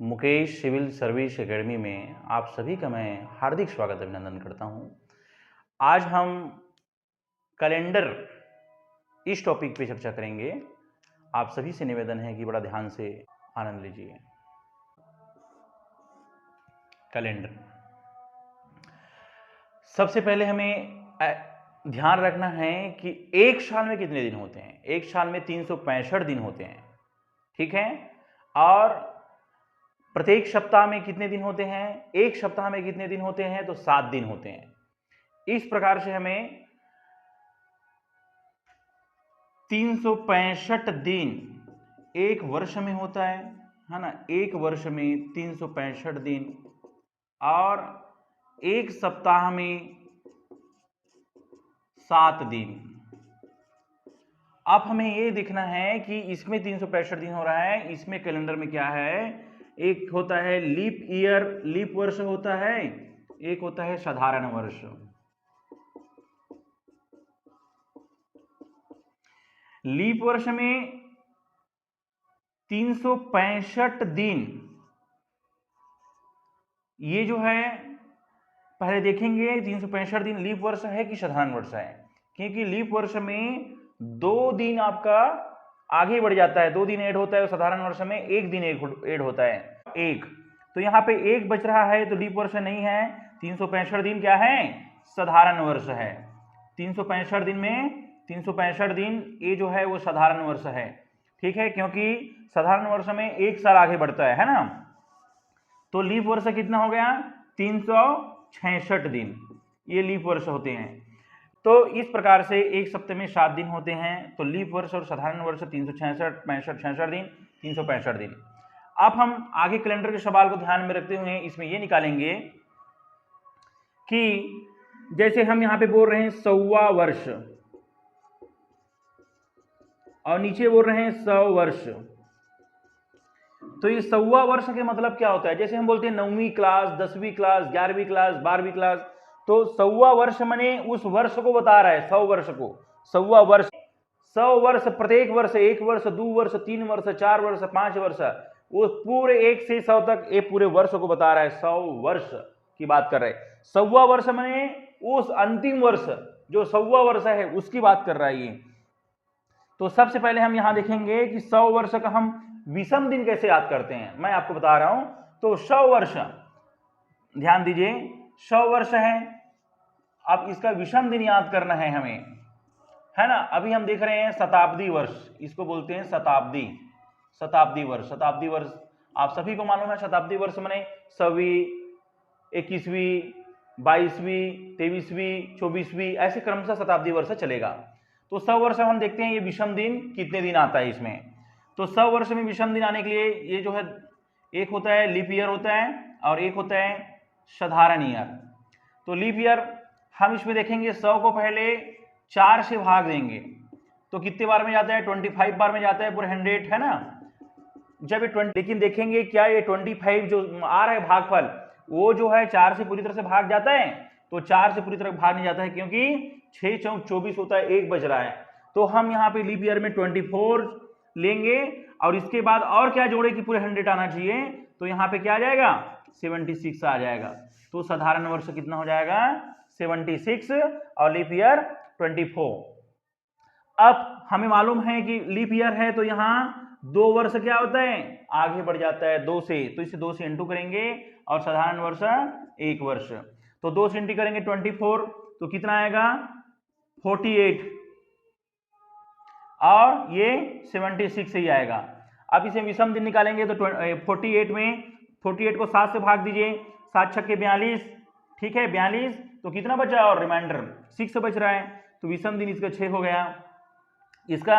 Mukesh civil service academy में आप सभी का मैं हार्दिक स्वागत अभिनंदन करता हूं। आज हम कैलेंडर इस टॉपिक पे चर्चा करेंगे। आप सभी से निवेदन है कि बड़ा ध्यान से आनंद लीजिए। कैलेंडर, सबसे पहले हमें ध्यान रखना है कि एक साल में कितने दिन होते हैं। एक साल में 365 दिन होते हैं, ठीक है। और प्रत्येक सप्ताह में कितने दिन होते हैं? एक सप्ताह में कितने दिन होते हैं? तो 7 दिन होते हैं। इस प्रकार से हमें 365 दिन एक वर्ष में होता है ना। एक वर्ष में 365 दिन और एक सप्ताह में 7 दिन। अब हमें ये देखना है कि इसमें 365 दिन हो रहा है, इसमें कैलेंडर में क्या है। एक होता है लीप ईयर, लीप वर्ष होता है, एक होता है साधारण वर्ष। लीप वर्ष में 365 दिन, ये जो है पहले देखेंगे 365 दिन लीप वर्ष है कि साधारण वर्ष है। क्योंकि लीप वर्ष में 2 दिन आपका आगे बढ़ जाता है, 2 दिन ऐड होता है, और साधारण वर्ष में 1 दिन ऐड होता है, 1। तो यहाँ पे 1 बच रहा है, तो लीप वर्ष नहीं है। 365 दिन क्या है? साधारण वर्ष है। 365 दिन में 365 दिन ये जो है वो साधारण वर्ष है, ठीक है। क्योंकि साधारण वर्ष में 1 साल आगे बढ़ता है ना। तो लीप वर्ष कितना हो गया? 366 दिन, ये लीप वर्ष होते हैं। तो इस प्रकार से एक सप्ताह में 7 दिन होते हैं। तो लीप वर्ष और साधारण वर्ष 366, 65 दिन, 365 दिन। अब हम आगे कैलेंडर के सवाल को ध्यान में रखते हुए इसमें ये निकालेंगे कि जैसे हम यहाँ पे बोल रहे हैं 100वां वर्ष और नीचे बोल रहे हैं 100 वर्ष। तो ये 100वां वर्ष के मतलब क्या होता है? जैसे हम बोलते हैं 9वीं क्लास, 10वीं क्लास, 11वीं क्लास, 12वीं क्लास। तो 100वां वर्ष माने उस वर्ष को बता रहा है, 100 वर्ष को। 100वां वर्ष, 100 वर्ष, प्रत्येक वर्ष, 1 वर्ष, 2 वर्ष, 3 वर्ष, 4 वर्ष, 5 वर्ष, वो पूरे 1 से 100 तक ये पूरे वर्ष को बता रहा है। 100 वर्ष की बात कर रहे हैं। 100वां वर्ष माने उस अंतिम वर्ष जो 100वां वर्ष है उसकी बात कर रहा है ये। तो सबसे पहले हम यहां देखेंगे कि 100 वर्ष का हम विषम दिन कैसे याद करते हैं, मैं आपको बता रहा हूं। तो 100 वर्ष, ध्यान दीजिए, 100 वर्ष है। अब इसका विषम दिन याद करना है हमें, है ना। अभी हम देख रहे हैं शताब्दी वर्ष, इसको बोलते हैं शताब्दी, शताब्दी वर्ष। शताब्दी वर्ष आप सभी को मालूम है। शताब्दी वर्ष माने 100वीं, 21वीं, 22वीं, 23वीं, 24वीं, ऐसे क्रमशः शताब्दी वर्ष चलेगा। तो 100 वर्ष हम देखते हैं ये विषम दिन कितने दिन आता है इसमें। तो 100 वर्ष में विषम दिन आने के लिए ये जो है, एक होता है लीप ईयर होता है और एक होता है साधारण ईयर। तो लीप ईयर हम इसमें देखेंगे 100 को पहले 4 से भाग देंगे तो कितने बार में जाता है? 25 बार में जाता है, पूरे 100, है ना। जब ये 20, लेकिन देखेंगे क्या ये 25 जो आ रहा है भागफल, वो जो है 4 से पूरी तरह से भाग जाता है? तो 4 से पूरी तरह भाग नहीं जाता है, क्योंकि 6 चौक 24 होता है, 1 बच रहा है। तो हम यहाँ पे लीप ईयर में 24 लेंगे और इसके बाद और क्या जोड़े कि पूरे 100 आना चाहिए। तो यहाँ पे क्या आ जाएगा? 76 आ जाएगा। तो साधारण वर्ष कितना हो जाएगा? 76 और लीप ईयर 24। अब हमें मालूम है कि लीप ईयर है तो यहाँ 2 वर्ष क्या होता है? आगे बढ़ जाता है 2 से, तो इसे 2 से इंटू करेंगे और साधारण वर्ष 1 वर्ष। तो 2 से इंटू करेंगे 24, तो कितना आएगा? 48 और ये 76 ही आएगा। अब इसे विषम दिन निकालेंगे तो 48 में 48 को 7 से भाग दीजिए, 7 छक्के 42, ठीक है 42। तो कितना बचा? और रिमाइंडर 6 बच रहा है। तो विषम दिन इसका 6 हो गया। इसका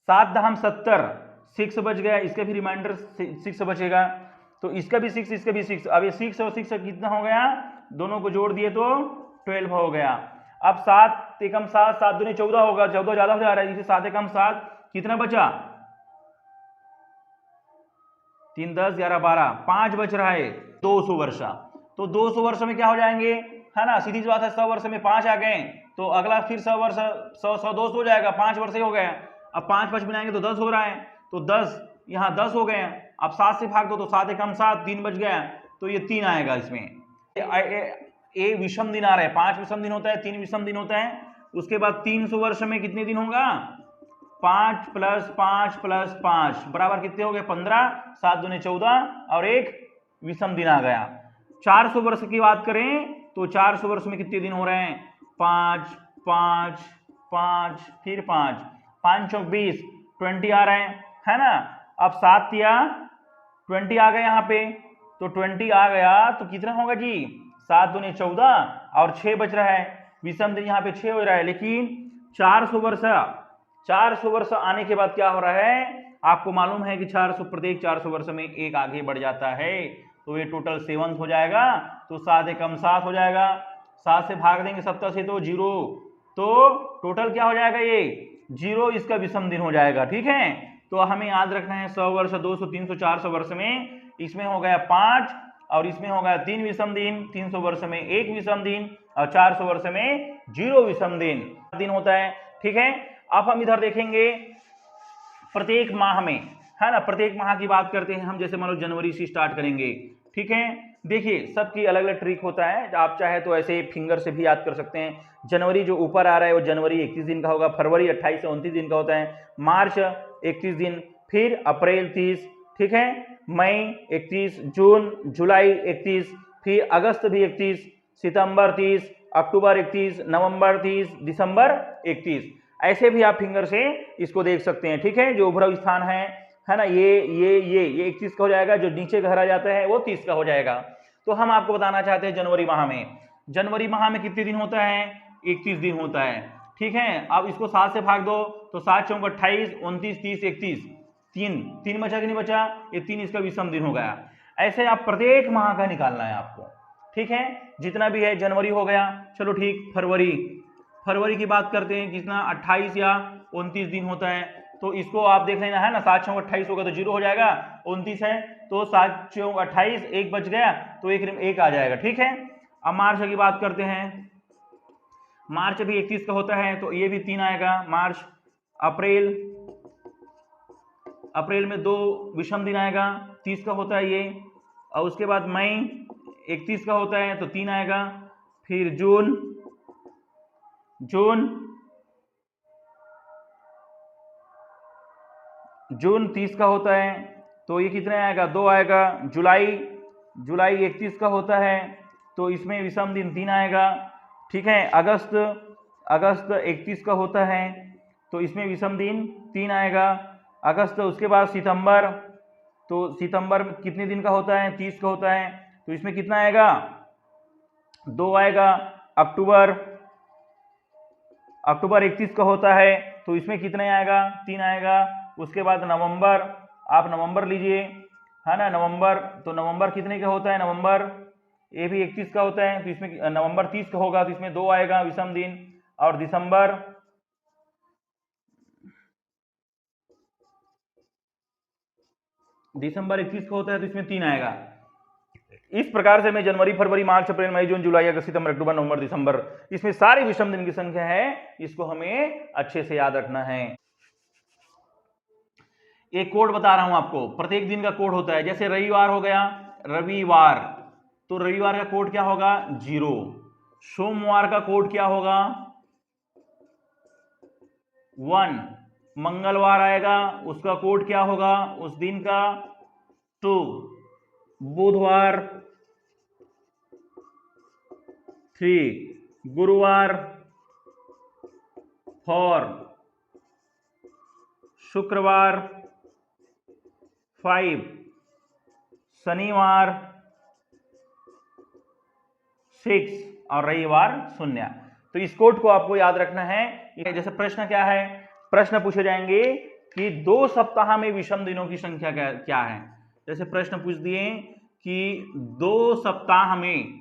7 दहम 70, 6 बच गया। इसका भी रिमाइंडर 6 बचेगा। तो इसका भी 6, इसका भी 6। अब ये 6 और 6 कितना हो गया? दोनों को जोड़ दिए तो 12 हो गया। अब 7 एकम 7, 7 दूनी 14 होगा, 14 ज्यादा हो जा रहा है, इसे 7 एकम 7, कितना बचा? 3 10 11 12, 5 बच रहा है। 200 वर्ष। तो 200 वर्ष में क्या हो जाएंगे, है ना। सीधी सी बात है, 100 वर्ष में 5 आ गए तो अगला फिर 100 वर्ष, 100 200 हो जाएगा, 5 वर्ष ही हो गया। अब 5 5 मिलाएंगे तो 10 हो रहा है। तो 10 यहाँ 10 हो गए। अब 7 से भाग दो तो 7 एकम 7, 3 बच गया, तो ये 3 आएगा इसमें। ए विषम दिन आ रहा है, 5 विषम दिन होता है, 3 विषम दिन होता है। उसके बाद 300 वर्ष में कितने दिन होगा? 5 + 5 + 5 बराबर कितने हो गए? 15, 7 दूने 14 और एक विषम दिन आ गया। 400 वर्ष की बात करें तो 400 वर्ष में कितने दिन हो रहे हैं? 5 5 5 फिर 5, 5 चौक 20, 20 आ रहे हैं, है ना। अब 7 या 20 आ गए यहाँ पे, तो 20 आ गया तो कितना होगा जी? 7 दूने 14 और 6 बच रहा है, विषम दिन यहाँ पे 6 हो रहा है। लेकिन 400 वर्ष आने के बाद क्या हो रहा है? आपको मालूम है कि प्रत्येक 400 वर्ष में एक आगे बढ़ जाता है, तो ये टोटल 7 हो जाएगा। तो 7 एकम 7 हो जाएगा, 7 से भाग देंगे 70 से तो 0, तो टोटल क्या हो जाएगा? ये 0 इसका विषम दिन हो जाएगा। ठीक है, तो हमें याद रखना है 100 वर्ष, 200, 300, 400 वर्ष में इसमें हो गया 5 और इसमें हो गया 3 विषम दिन, 300 वर्ष में 1 विषम दिन और 400 वर्ष में 0 विषम दिन होता है। ठीक है, अब हम इधर देखेंगे प्रत्येक माह में, है ना, प्रत्येक माह की बात करते हैं हम। जैसे मान लो जनवरी से स्टार्ट करेंगे। ठीक है, देखिए सबकी अलग अलग ट्रिक होता है, आप चाहे तो ऐसे फिंगर से भी याद कर सकते हैं। जनवरी जो ऊपर आ रहा है वो जनवरी 31 दिन का होगा, फरवरी 28 से 29 दिन का होता है, मार्च 31 दिन, फिर अप्रैल 30, ठीक है, मई 31, जून जुलाई 31, फिर अगस्त भी 31, सितंबर 30, अक्टूबर 31, नवंबर 30, दिसंबर 31। ऐसे भी आप फिंगर से इसको देख सकते हैं। ठीक है, जो उभरव स्थान है ना, ये 31 का हो जाएगा, जो नीचे घर आ जाता है वो 30 का हो जाएगा। तो हम आपको बताना चाहते हैं जनवरी माह में कितने दिन होता है? 31 दिन होता है। ठीक है, अब इसको 7 से भाग दो तो 7 चौक 28, 29, 30, 31, 3 बचा कि नहीं बचा? ये 3 इसका विषम दिन हो गया। ऐसे आप प्रत्येक माह का निकालना है आपको। ठीक है, जितना भी है, जनवरी हो गया, चलो ठीक। फरवरी की बात करते हैं, कितना? 28 या 29 दिन होता है, तो इसको आप देख लेना, है ना। 7 चौक 28 होगा तो 0 हो जाएगा, 29 है तो 7 चौक 28, 1 बच गया तो एक आ जाएगा। ठीक है, अब मार्च की बात करते हैं। मार्च भी 31 का होता है तो ये भी 3 आएगा, मार्च। अप्रैल में 2 विषम दिन आएगा, 30 का होता है ये। और उसके बाद मई 31 का होता है तो 3 आएगा, फिर जून 30 का होता है तो ये कितने आएगा? 2 आएगा। जुलाई 31 का होता है तो इसमें विषम दिन 3 आएगा। ठीक है, अगस्त 31 का होता है तो इसमें विषम दिन 3 आएगा, अगस्त। उसके बाद सितंबर, तो सितंबर कितने दिन का होता है? 30 का होता है तो इसमें कितना आएगा? 2 आएगा। अक्टूबर 31 का होता है तो इसमें कितने आएगा? 3 आएगा। उसके बाद नवंबर, आप नवंबर लीजिए, है ना। नवंबर कितने का होता है? नवंबर ये भी 31 का होता है तो इसमें नवंबर 30 का होगा तो इसमें 2 आएगा विषम दिन। और दिसंबर 31 का होता है तो इसमें 3 आएगा। इस प्रकार से मैं जनवरी, फरवरी, मार्च, अप्रैल, मई, जून, जुलाई, अगस्त, सितंबर, अक्टूबर, नवंबर, दिसंबर, इसमें सारे विषम दिन की संख्या है, इसको हमें अच्छे से याद रखना है। एक कोड बता रहा हूं आपको, प्रत्येक दिन का कोड होता है। जैसे रविवार हो गया, रविवार, तो रविवार का कोड क्या होगा? 0। सोमवार का कोड क्या होगा? 1। मंगलवार आएगा, उसका कोड क्या होगा उस दिन का? 2। बुधवार 3, गुरुवार 4, शुक्रवार 5, शनिवार 6 और रविवार 0। तो इस कोड को आपको याद रखना है। जैसे प्रश्न क्या है? प्रश्न पूछे जाएंगे कि 2 सप्ताह में विषम दिनों की संख्या क्या है। जैसे प्रश्न पूछ दिए कि 2 सप्ताह में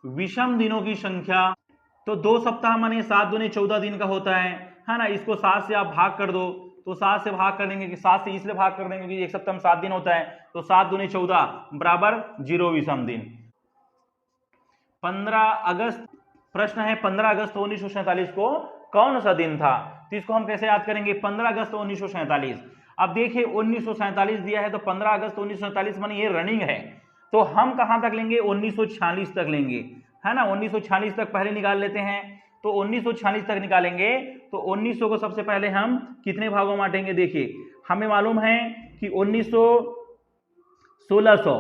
विषम दिनों की संख्या, तो 2 सप्ताह माने 7 दूने 14 दिन का होता है ना। इसको 7 से आप भाग कर दो तो 7 से भाग कर देंगे कि 7 से इसलिए भाग कर देंगे कि एक सप्ताह में 7 दिन होता है, तो 7 दूने 14 बराबर 0 विषम दिन। 15 अगस्त, प्रश्न है 15 अगस्त 1947 को कौन सा दिन था? तो इसको हम कैसे याद करेंगे? 15 अगस्त 1947, अब देखिए 1947 दिया है तो 15 अगस्त 1947 माने ये रनिंग है, तो हम कहां तक लेंगे, 1946 तक लेंगे, है ना। 1946 तक पहले निकाल लेते हैं, तो 1946 तक निकालेंगे तो 1900 को सबसे पहले हम कितने भागों में बांटेंगे। देखिए हमें मालूम है कि 1900 1600,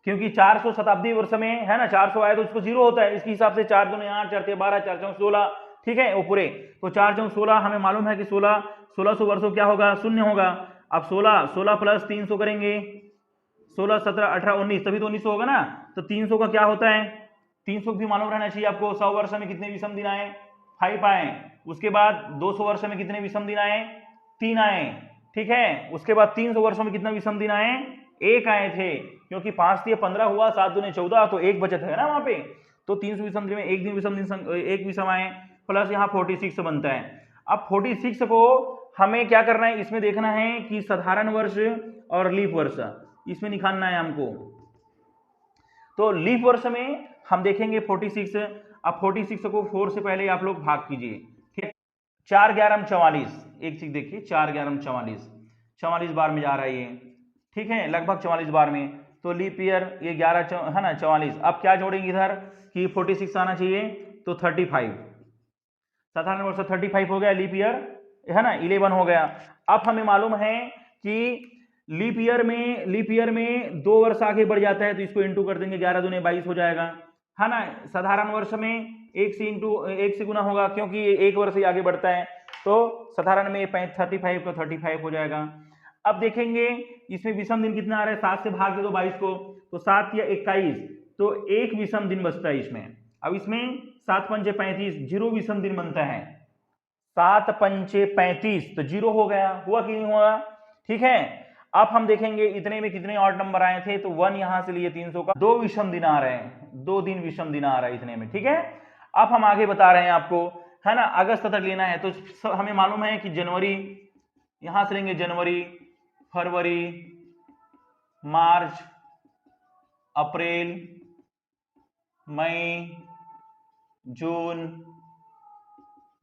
क्योंकि 400 शताब्दी वर्ष में है ना, 400 आए तो उसको जीरो होता है, इसके हिसाब से 4 दूनी 8, 4 12, 4 चौक 16, ठीक है, वो पूरे, तो 4 चौक 16 हमें मालूम है कि 1600 वर्षों क्या होगा, शून्य होगा। अब 16 प्लस 300 करेंगे, 16 17 18 19, तभी तो 1900 होगा ना। तो 300 का क्या होता है, 300 भी मालूम रहना चाहिए आपको। 100 वर्ष में कितने विषम दिन आए, 5 आए। उसके बाद 200 वर्ष में कितने विषम दिन आए, 3 आए, ठीक है। उसके बाद 300 वर्षों में कितना विषम दिन आए, 1 आए थे, क्योंकि 5 से 15 हुआ, 7 दूने 14, तो 1 बचत है ना वहां पे। तो 300 विषम दिन में एक दिन विषम दिन, एक विषम आए, प्लस यहाँ 46 बनता है। अब 46 को हमें क्या करना है, इसमें देखना है कि साधारण वर्ष और लीप वर्ष इसमें निकालना है हमको। तो लीप वर्ष में हम देखेंगे 46। अब 46 को 4 से पहले आप लोग भाग कीजिए, ठीक है। 4 11 44, एक चीज देखिए, 4 11 44, 44 बार में जा रहा है ये, ठीक है, लगभग 44 बार में। तो लीप ईयर ये 11 है ना 44। अब क्या जोड़ेंगे इधर कि 46 आना चाहिए, तो 35, साधारण वर्ष 35 हो गया, लीप ईयर है ना 11 हो गया। अब हमें मालूम है कि लीप ईयर में 2 वर्ष आगे बढ़ जाता है, तो इसको इंटू कर देंगे, 11 दूने 22 हो जाएगा, है ना। साधारण वर्ष में 1 से गुना होगा, क्योंकि ये 1 वर्ष ही आगे बढ़ता है, तो साधारण में 35 का 35 हो जाएगा। अब देखेंगे इसमें विषम दिन कितना आ रहा है, 7 से भाग दे दो 22 को, तो 7 या 21, तो 1 विषम दिन बचता है इसमें। अब इसमें 7 पंचे 35, 0 विषम दिन बनता है, 7 पंचे 35, तो 0 हो गया, हुआ कि नहीं हुआ, ठीक है। अब हम देखेंगे इतने में कितने ऑड नंबर आए थे, तो 1 यहां से लिए 300 का, 2 विषम दिन आ रहे हैं, 2 दिन विषम दिन आ रहा है इतने में, ठीक है। अब हम आगे बता रहे हैं आपको, है ना, अगस्त तक लेना है, तो हमें मालूम है कि जनवरी, यहां से लेंगे जनवरी, फरवरी, मार्च, अप्रैल, मई, जून,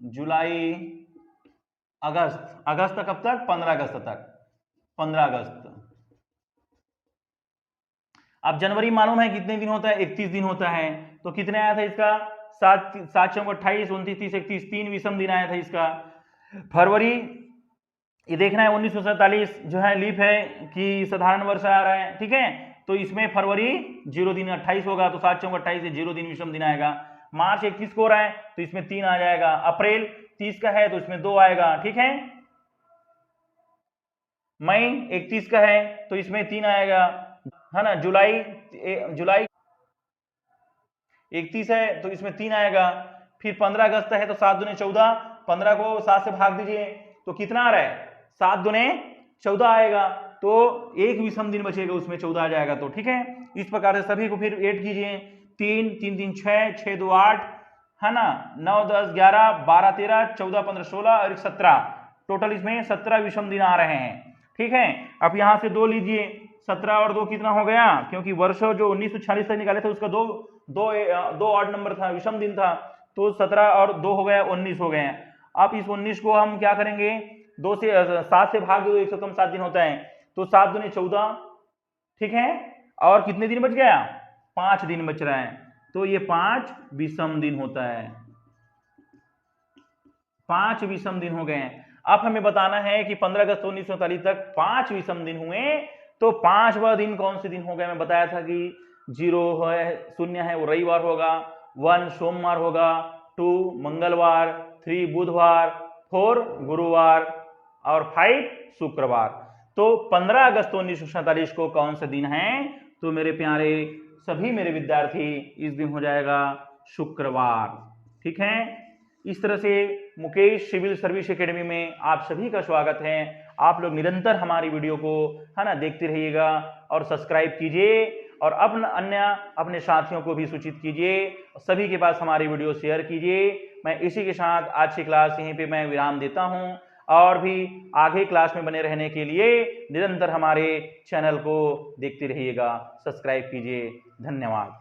जुलाई, अगस्त। अगस्त कब तक, 15 अगस्त तक, 15 अगस्त। अब जनवरी मालूम है कितने दिन होता है, 31 दिन होता है, तो कितने आया था इसका, 7 चौक 28, 29 30 31, 3 विषम दिन आया था इसका। फरवरी ये देखना है 1947 जो है लीप है कि साधारण वर्ष आ रहा है, ठीक है, तो इसमें फरवरी 0 दिन 28 होगा, तो 7 चौक 28 से 0 दिन विषम दिन आएगा। मार्च 31 को हो रहा है, तो इसमें 3 आ जाएगा। अप्रैल 30 का है, तो इसमें 2 आएगा, ठीक है। मई 31 का है, तो इसमें 3 आएगा, है ना। जुलाई 31 है, तो इसमें 3 आएगा। फिर 15 अगस्त है, तो 7 दूने 14, 15 को 7 से भाग दीजिए, तो कितना आ रहा है, 7 दूने 14 आएगा, तो 1 विषम दिन बचेगा, उसमें 14 आ जाएगा, तो ठीक है। इस प्रकार से सभी को फिर ऐड कीजिए, 3 3 3 6, 6 2 8, है ना, 9 10 11 12 13 14 15 16 और 17, टोटल इसमें 17 विषम दिन आ रहे हैं, ठीक है। अब यहां से 2 लीजिए, 17 और 2 कितना हो गया, क्योंकि वर्ष जो 1946 तक निकाले थे उसका दो ऑड नंबर था, विषम दिन था, तो 17 और 2 हो गया, 19 हो गए। अब इस 19 को हम क्या करेंगे, 2 से 7 से भाग दो, 1 से कम 7 दिन होता है, तो 7 दूने 14, ठीक है। और कितने दिन बच गया, 5 दिन बच रहा है, तो ये 5 विषम दिन होता है, 5 विषम दिन हो गए। अब हमें बताना है कि 15 अगस्त 1947 तक 5 विषम दिन हुए, तो 5वां दिन कौन से दिन हो गया। मैं बताया था कि 0 है, 0 है, वो रविवार होगा, 1 सोमवार होगा, 2 मंगलवार, 3 बुधवार, 4 गुरुवार और 5 शुक्रवार। तो 15 अगस्त 1947 को कौन सा दिन है, तो मेरे प्यारे सभी मेरे विद्यार्थी इस दिन हो जाएगा शुक्रवार, ठीक है। इस तरह से मुकेश सिविल सर्विस एकेडमी में आप सभी का स्वागत है। आप लोग निरंतर हमारी वीडियो को, है ना, देखते रहिएगा और सब्सक्राइब कीजिए, और अपने साथियों को भी सूचित कीजिए, सभी के पास हमारी वीडियो शेयर कीजिए। मैं इसी के साथ आज की क्लास यहीं पे मैं विराम देता हूं, और भी आगे क्लास में बने रहने के लिए निरंतर हमारे चैनल को देखते रहिएगा, सब्सक्राइब कीजिए। धन्यवाद।